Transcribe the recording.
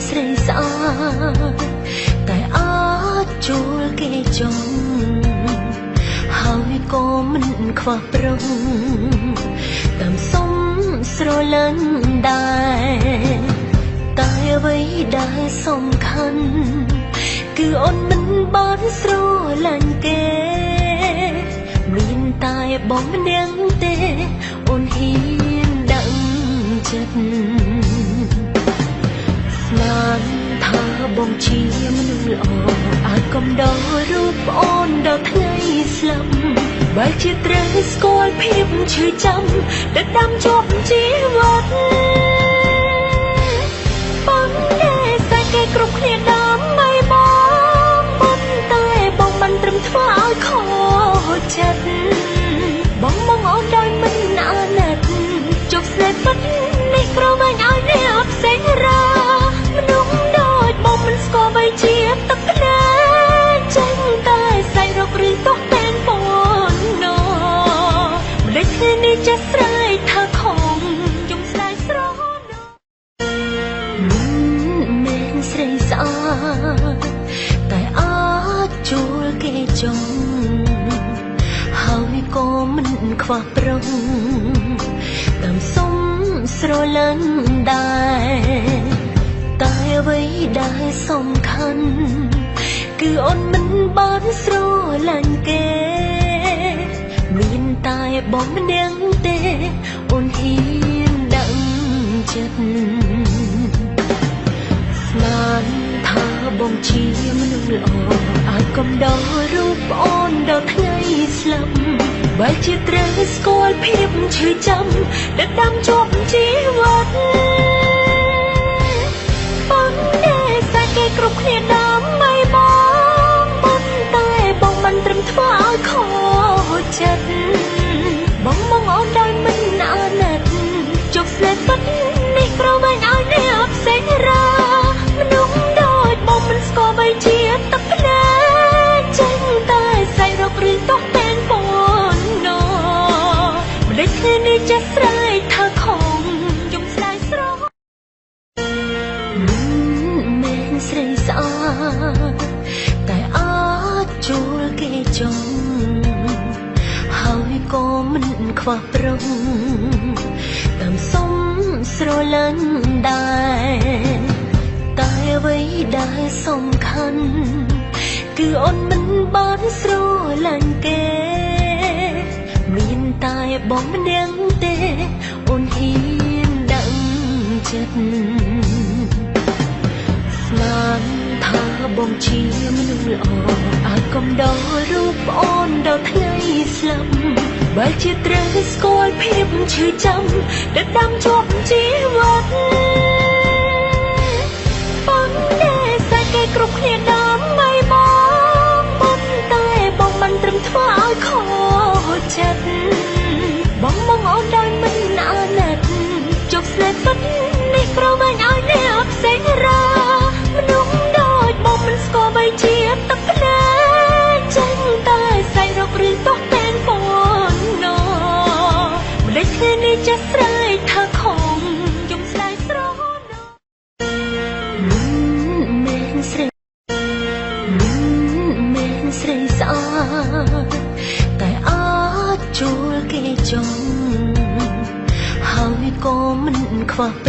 ស្រីស្អាតតែអាចជួលគេចង់ហើយក៏មិនខ្វះប្រុងតាមសុំស្រលាញ់ដែរតែអ្វីដែលសំខាន់គឺអូនមិនបានស្រលាញ់គេមានតែបងម្នាក់ទេអូនហ៊ានដឹងចិត្តស្មានថាបងជាមនុស្សល្អអាចកំដររូបអូនដល់ថ្ងៃស្លាប់បែរជាត្រូវស្គាល់ភាពឈឺចាំដែលដាំជាប់ជីវិតបងតែតែគេគ្រប់គ្នាដើម្បីបងប៉ុន្តែបងមិនត្រឹមធ្វើឲ្យខូចចិត្តបងមកអូនដោយមិនអាណិតជប់ស្នេហ៍ពិតនេះក្រមែងឲ្យអ្នកផ្សេងរាមនុស្សដូចបងមិនស្គាល់អ្វីជាទឹកភ្នែកចេញតែស្រែករកឬទោះតែនពន់ណោម្លេចថ្ងៃនេះចេះស្រែកថាខំយំស្ដាយស្រណោមែនស្រីស្អាតតែអាចជួលគេចង់ហើយក៏មិនខ្វះប្រុងតាមសុំស្រលាញ់ដែរតែអ្វីដែលសំខាន់គឺអូនមិនបានស្រលាញ់គេមានតែបងម្នាក់ទេអូនហ៊ានដឹងចិត្តស្មានថាបងជាមនុស្សល្អអាចកំដររូបអូនដល់ថ្ងៃស្លាប់បែរជាត្រូវស្គាល់ភាពឈឺចាំដែលដាំជាប់ជីវិតបងតែតែគេគ្រប់គ្នាដើម្បីបងប៉ុន្តែបងមិនត្រឹមធ្វើឲ្យខូចចិត្តបងមកអូនដោយមិនអាណិតជប់ស្នេហ៍ពិតនេះក្រមែងឲ្យអ្នកផ្សេងរាមនុស្សដូចបងមិនស្គាល់អ្វីជាទឹកភ្នែកចេញតែស្រែករកឬទោះតែនពន់ណោម្លេចថ្ងៃនេះចេះស្រែកថាខំយំស្ដាយស្រណោមែនស្រីស្អាតតែអាចជួលគេចង់ហើយក៏មិនខ្វះប្រុងតាមសុំស្រលាញ់ដែរតែអ្វីដែលសំខាន់គឺអូនមិនបានស្រលាញ់គេមានតែបងម្នាក់ទេអូនហ៊ានដឹងចិត្តស្មានថាបងជាមនុស្សល្អអាចកំដររូបអូនដល់ថ្ងៃស្លាប់បែរជាត្រូវស្គាល់ភាពឈឺចាំដែលដាំជាប់ជីវិតបងតែគេគ្រប់គ្នា